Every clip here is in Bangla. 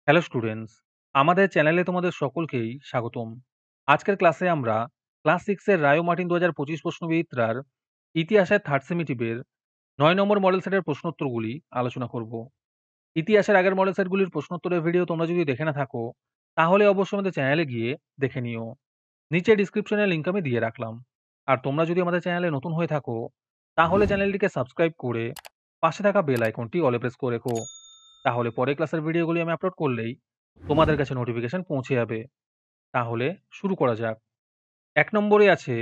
হ্যালো স্টুডেন্টস, আমাদের চ্যানেলে তোমাদের সকলকেই স্বাগতম। আজকের ক্লাসে আমরা ক্লাস 6 এর রায়ো মার্টিন 2025 প্রশ্নবিচিত্রার ইতিহাসের থার্ড সেমিটিভের 9 নম্বর মডেল সেটের প্রশ্নোত্তরগুলি আলোচনা করব। ইতিহাসের আগের মডেল সেটগুলির প্রশ্নোত্তরের ভিডিও তোমরা যদি দেখে না থাকো, তাহলে অবশ্যই আমাদের চ্যানেলে গিয়ে দেখে নিও। নিচে ডিসক্রিপশনে লিংক আমি দিয়ে রাখলাম। আর তোমরা যদি আমাদের চ্যানেলে নতুন হয়ে থাকো, তাহলে চ্যানেলটিকে সাবস্ক্রাইব করে পাশে থাকা বেল আইকনটি অলে প্রেস করে রেখো। তাহলে পরে ক্লাসের ভিডিওগুলি আমি আপলোড করলেই তোমাদের কাছে নোটিফিকেশন পৌঁছে যাবে। তাহলে শুরু করা যাক। ১ নম্বরে আছে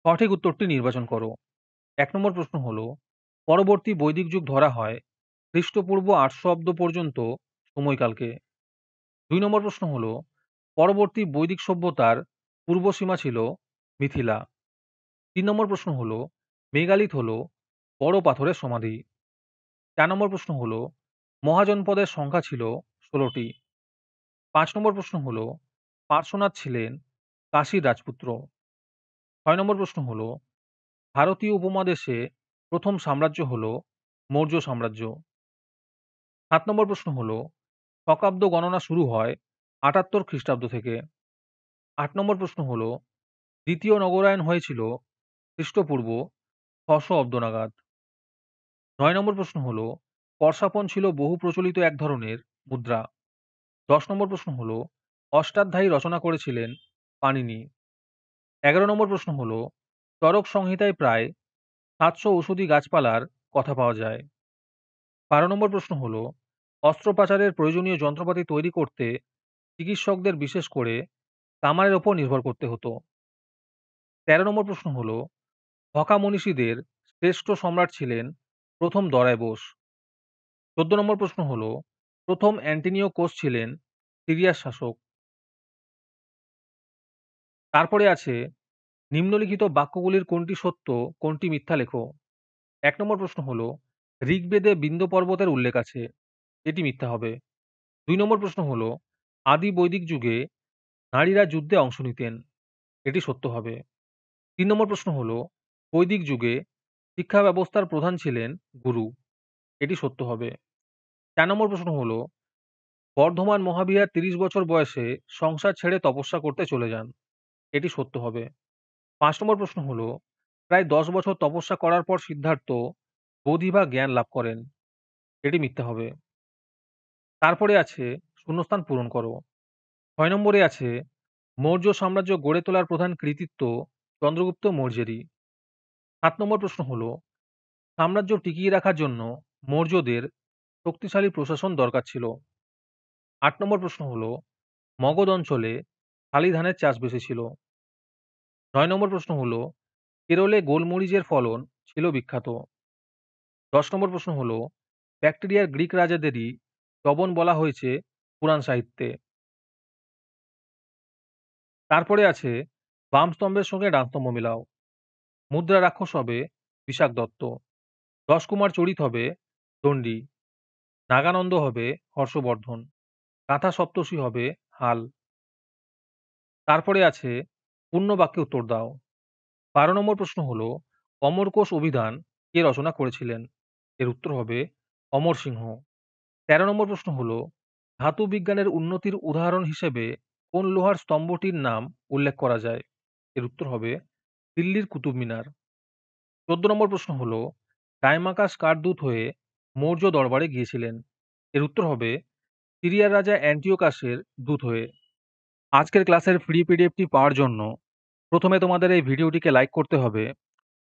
সঠিক উত্তরটি নির্বাচন করো। ১ নম্বর প্রশ্ন হলো, পরবর্তী বৈদিক যুগ ধরা হয় খ্রিস্টপূর্ব ৮০০ অব্দ পর্যন্ত সময়কালকে। ২ নম্বর প্রশ্ন হলো, পরবর্তী বৈদিক সভ্যতার পূর্বসীমা ছিল মিথিলা। ৩ নম্বর প্রশ্ন হলো, মেগালিথ হলো বড় পাথরের সমাধি। ৪ নম্বর প্রশ্ন হলো, মহাজনপদের সংখ্যা ছিল ১৬টি। ৫ নম্বর প্রশ্ন হলো, পার্শ্বনাথ ছিলেন কাশীর রাজপুত্র। ৬ নম্বর প্রশ্ন হলো, ভারতীয় উপমহাদেশে প্রথম সাম্রাজ্য হলো মৌর্য সাম্রাজ্য। ৭ নম্বর প্রশ্ন হলো, শকাব্দ গণনা শুরু হয় ৭৮ খ্রিস্টাব্দ থেকে। ৮ নম্বর প্রশ্ন হলো, দ্বিতীয় নগরায়ণ হয়েছিল খ্রিস্টপূর্ব ৬০০ অব্দ নাগাদ। ৯ নম্বর প্রশ্ন হলো, কর্ষাপণ ছিল বহু প্রচলিত এক ধরনের মুদ্রা। ১০ নম্বর প্রশ্ন হলো, অষ্টাধ্যায়ী রচনা করেছিলেন পাণিনি। ১১ নম্বর প্রশ্ন হলো, চরক সংহিতায় প্রায় ৭০০ ঔষধি গাছপালার কথা পাওয়া যায়। ১২ নম্বর প্রশ্ন হলো, অস্ত্রোপচারের প্রয়োজনীয় যন্ত্রপাতি তৈরি করতে চিকিৎসকদের বিশেষ করে তামারের ওপর নির্ভর করতে হতো। ১৩ নম্বর প্রশ্ন হলো, হকা মনীষীদের শ্রেষ্ঠ সম্রাট ছিলেন প্রথম দরায় বোস। ১৪ নম্বর প্রশ্ন হলো, প্রথম অ্যান্টিনিও কোস ছিলেন সিরিয়ার শাসক। তারপরে আছে, নিম্নলিখিত বাক্যগুলির কোনটি সত্য কোনটি মিথ্যা লেখো। ১ নম্বর প্রশ্ন হলো, ঋগ্বেদে বিন্ধ্য পর্বতের উল্লেখ আছে, এটি মিথ্যা হবে। ২ নম্বর প্রশ্ন হলো, আদি বৈদিক যুগে নারীরা যুদ্ধে অংশ নিতেন, এটি সত্য হবে। ৩ নম্বর প্রশ্ন হলো, বৈদিক যুগে শিক্ষা ব্যবস্থার প্রধান ছিলেন গুরু, এটি সত্য হবে। ৪ নম্বর প্রশ্ন হলো, বর্ধমান মহাবিহার ৩০ বছর বয়সে সংসার ছেড়ে তপস্যা করতে চলে যান, এটি সত্য হবে। ৫ নম্বর প্রশ্ন হলো, প্রায় ১০ বছর তপস্যা করার পর সিদ্ধার্থ বোধি বা জ্ঞান লাভ করেন, এটি মিথ্যা হবে। তারপরে আছে, শূন্যস্থান পূরণ করো। ৬ নম্বরে আছে, মৌর্য সাম্রাজ্য গড়ে তোলার প্রধান কৃতিত্ব চন্দ্রগুপ্ত মৌর্যেরই। ৭ নম্বর প্রশ্ন হলো, সাম্রাজ্য টিকিয়ে রাখার জন্য মৌর্যদের শক্তিশালী প্রশাসন দরকার ছিল। ৮ নম্বর প্রশ্ন হলো, মগধ অঞ্চলে শালি ধানের চাষ বেশি ছিল। ৯ নম্বর প্রশ্ন হলো, কেরলে গোলমরিচের ফলন ছিল বিখ্যাত। ১০ নম্বর প্রশ্ন হলো, ব্যাকটেরিয়ার গ্রিক রাজাদেরই স্তবন বলা হয়েছে পুরাণ সাহিত্যে। তারপরে আছে, বাম স্তম্ভের সঙ্গে ডান স্তম্ভ মেলাও। মুদ্রা রাক্ষস হবে বিশাখ দত্ত। ১০ কুমার চরিত হবে দণ্ডী। নাগানন্দ হবে হর্ষবর্ধন। গাথা সপ্তর্ষি হবে হাল। তারপরে আছে, পূর্ণ বাক্যে উত্তর দাও। ১২ নম্বর প্রশ্ন হলো, অমরকোষ অভিধান কে রচনা করেছিলেন? এর উত্তর হবে অমর সিংহ। ১৩ নম্বর প্রশ্ন হলো, ধাতু বিজ্ঞানের উন্নতির উদাহরণ হিসেবে কোন লোহার স্তম্ভটির নাম উল্লেখ করা যায়? এর উত্তর হবে দিল্লির কুতুব মিনার। ১৪ নম্বর প্রশ্ন হলো, ডাইমাকাস কার দূত হয়ে মৌর্য দরবারে গিয়েছিলেন? এর উত্তর হবে সিরিয়ার রাজা অ্যান্টিওকাসের দূত হয়ে। আজকের ক্লাসের ফ্রি পিডিএফটি পাওয়ার জন্য প্রথমে তোমাদের এই ভিডিওটিকে লাইক করতে হবে।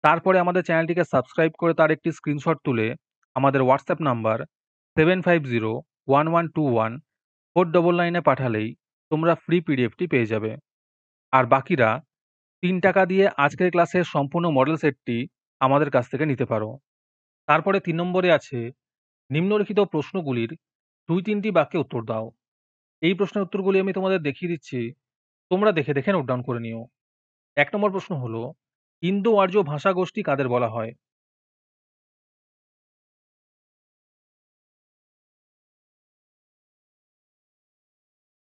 তারপরে আমাদের চ্যানেলটিকে সাবস্ক্রাইব করে তার একটি স্ক্রিনশট তুলে আমাদের হোয়াটসঅ্যাপ নাম্বার 7501121499 পাঠালেই তোমরা ফ্রি পিডিএফটি পেয়ে যাবে। আর বাকিরা ৩ টাকা দিয়ে আজকের ক্লাসের সম্পূর্ণ মডেল সেটটি আমাদের কাছ থেকে নিতে পারো। তারপরে ৩ নম্বরে আছে, নিম্নলিখিত প্রশ্নগুলির ২-৩টি বাক্যে উত্তর দাও। এই প্রশ্নের উত্তরগুলি আমি তোমাদের দেখিয়ে দিচ্ছি, তোমরা দেখে দেখে নোট ডাউন করে নিও। ১ নম্বর প্রশ্ন হলো, ইন্দো আর্য ভাষাগোষ্ঠী কাদের বলা হয়?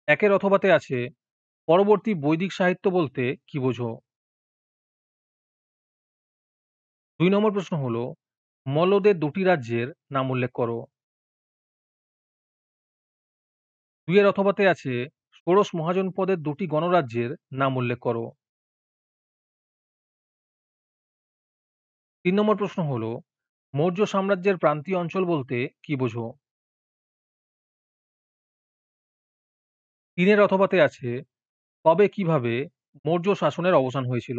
একের অথবাতে আছে, পরবর্তী বৈদিক সাহিত্য বলতে কি বোঝো? ২ নম্বর প্রশ্ন হলো, মল্লদের দুটি রাজ্যের নাম উল্লেখ করো। ২ এর অথবাতে আছে ষোড়শ মহাজনপদের দুটি গণরাজ্যের নাম উল্লেখ করো। ৩ নম্বর প্রশ্ন হলো, মৌর্য সাম্রাজ্যের প্রান্তীয় অঞ্চল বলতে কি বোঝো? ৩ এর অথবাতে আছে কবে কিভাবে মৌর্য শাসনের অবসান হয়েছিল?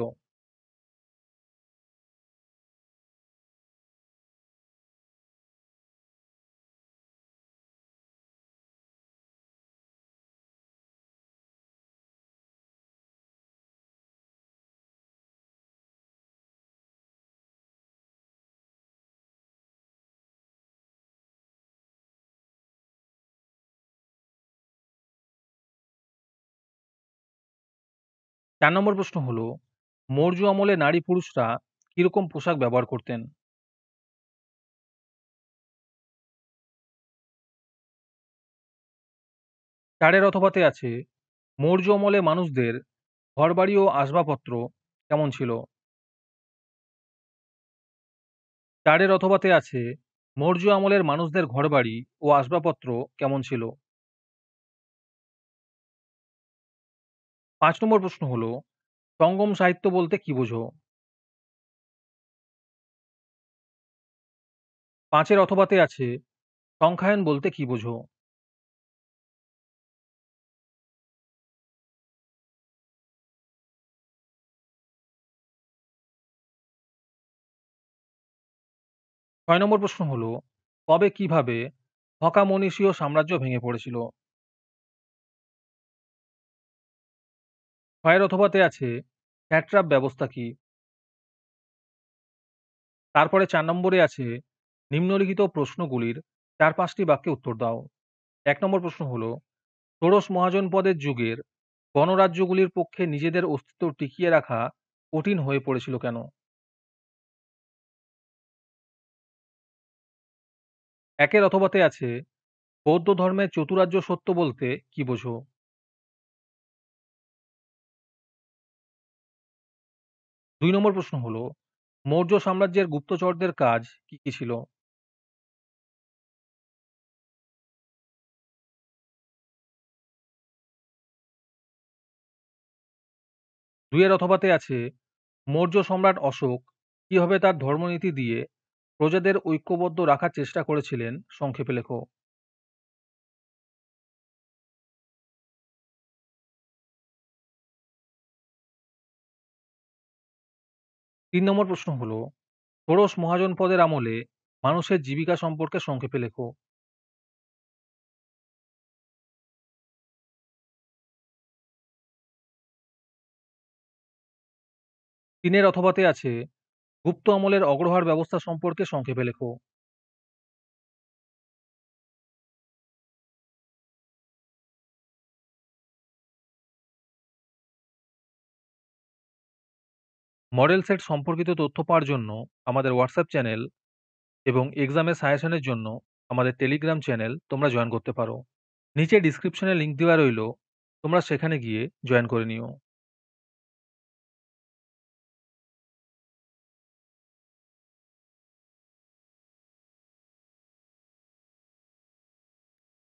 ৪ নম্বর প্রশ্ন হলো, মৌর্য আমলে নারী পুরুষরা কিরকম পোশাক ব্যবহার করতেন? ৪ এর অথবাতে আছে মৌর্য আমলে মানুষদের ঘরবাড়ি ও আসবাবপত্র কেমন ছিল? ৪ এর অথবাতে আছে মৌর্য আমলের মানুষদের ঘরবাড়ি ও আসবাবপত্র কেমন ছিল? ৫ নম্বর প্রশ্ন হলো, সঙ্গম সাহিত্য বলতে কি বোঝো? ৫ এর অথবাতে আছে সংখ্যায়ন বলতে কি বোঝো? ৬ নম্বর প্রশ্ন হলো, কবে কিভাবে হকামনীষীয় সাম্রাজ্য ভেঙে পড়েছিল? ৬ এর অথবাতে আছে স্যাট্রাপ ব্যবস্থা কি? তারপরে ৪ নম্বরে আছে নিম্নলিখিত প্রশ্নগুলির ৪-৫টি বাক্যে উত্তর দাও। ১ নম্বর প্রশ্ন হলো, ষোড়শ মহাজনপদের যুগের গণরাজ্যগুলির পক্ষে নিজেদের অস্তিত্ব টিকিয়ে রাখা কঠিন হয়ে পড়েছিল কেন? ১ এর অথবাতে আছে বৌদ্ধ ধর্মের চতুরার্য সত্য বলতে কি বোঝো? ২ নম্বর প্রশ্ন হলো, মৌর্য সাম্রাজ্যের গুপ্তচরদের কাজ কি, কি ছিল? ২ এর অথবাতে আছে মৌর্য সম্রাট অশোক কিভাবে তার ধর্মনীতি দিয়ে প্রজাদের ঐক্যবদ্ধ রাখার চেষ্টা করেছিলেন সংক্ষেপে লেখো। ৩ নম্বর প্রশ্ন হলো, ষোড়শ মহাজনপদের আমলে মানুষের জীবিকা সম্পর্কে সংক্ষেপে লেখো। ৩ এর অথবাতে আছে গুপ্ত আমলের অগ্রহার ব্যবস্থা সম্পর্কে সংক্ষেপে লেখো। 'মডেল সেট' সম্পর্কিত তথ্য পাওয়ার জন্য আমাদের হোয়াটসঅ্যাপ চ্যানেল এবং এক্সামের সাজেশনের জন্য আমাদের টেলিগ্রাম চ্যানেল তোমরা জয়েন করতে পারো। নিচে ডেসক্রিপশনে লিংক দেওয়া রইলো, তোমরা সেখানে গিয়ে জয়েন করে নিও।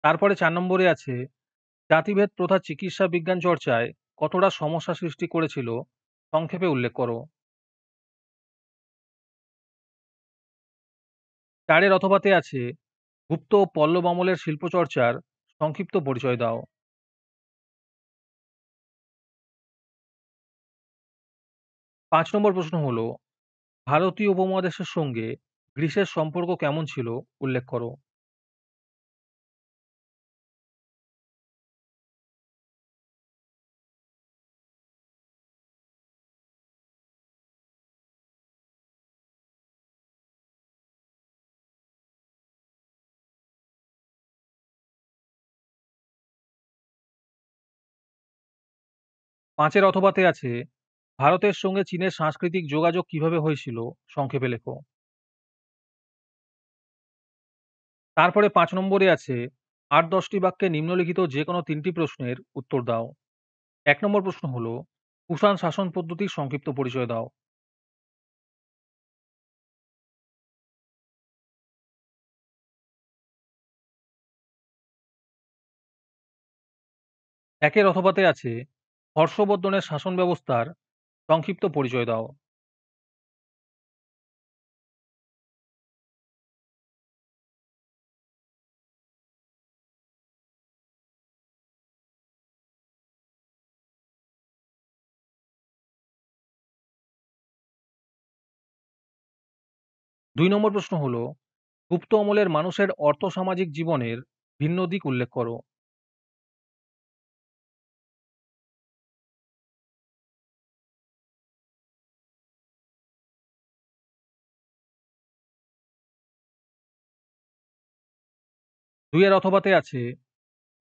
তারপরে ৪ নম্বরে আছে জাতিভেদ প্রথা চিকিৎসা বিজ্ঞান চর্চায় কতটা সমস্যা সৃষ্টি করেছিল সংক্ষেপে উল্লেখ করো। ৪ এর অথবাতে আছে গুপ্ত ও পল্লব আমলের শিল্পচর্চার সংক্ষিপ্ত পরিচয় দাও। ৫ নম্বর প্রশ্ন হলো, ভারতীয় উপমহাদেশের সঙ্গে গ্রিসের সম্পর্ক কেমন ছিল উল্লেখ করো। পাঁচের অথবাতে আছে ভারতের সঙ্গে চীনের সাংস্কৃতিক যোগাযোগ কিভাবে হয়েছিল সংক্ষেপে লেখো। তারপরে ৫ নম্বরে আছে ৮-১০টি বাক্যে নিম্নলিখিত যে কোনো ৩টি প্রশ্নের উত্তর দাও। ১ নম্বর প্রশ্ন হলো, কুষাণ শাসন পদ্ধতির সংক্ষিপ্ত পরিচয় দাও। একের অথবাতে আছে হর্ষবর্ধনের শাসন ব্যবস্থার সংক্ষিপ্ত পরিচয় দাও। ২ নম্বর প্রশ্ন হলো, গুপ্ত আমলের মানুষের অর্থ-সামাজিক জীবনের ভিন্ন দিক উল্লেখ করো। ২ এর অথবাতে আছে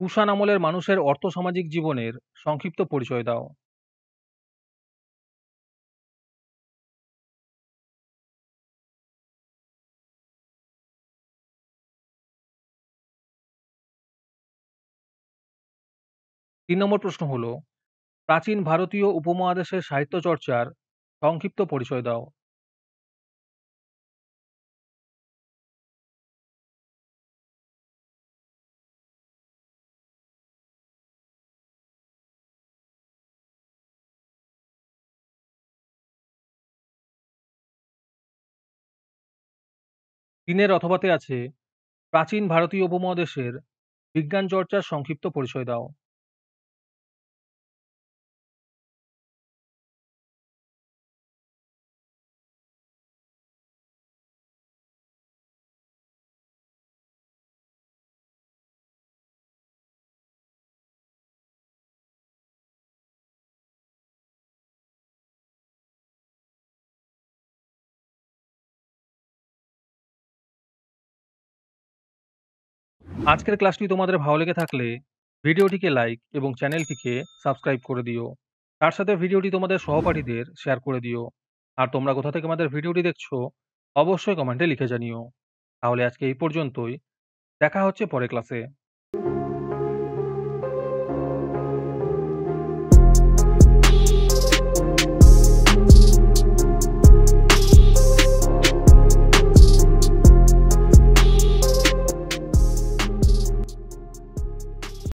কুষাণ আমলের মানুষের অর্থ-সামাজিক জীবনের সংক্ষিপ্ত পরিচয় দাও। ৩ নম্বর প্রশ্ন হলো, প্রাচীন ভারতীয় উপমহাদেশের সাহিত্য চর্চার সংক্ষিপ্ত পরিচয় দাও। ৩ এর অথবাতে আছে প্রাচীন ভারতীয় উপমহাদেশের বিজ্ঞান চর্চার সংক্ষিপ্ত পরিচয় দাও। 'আজকের ক্লাসটি তোমাদের ভালো লেগে থাকলে ভিডিওটিকে লাইক এবং চ্যানেলটিকে সাবস্ক্রাইব করে দিও। তার সাথে ভিডিওটি তোমাদের সহপাঠীদের শেয়ার করে দিও। আর তোমরা কোথা থেকে আমাদের ভিডিওটি দেখছো অবশ্যই কমেন্টে লিখে জানিও। তাহলে আজকে এই পর্যন্তই। দেখা হচ্ছে পরের ক্লাসে।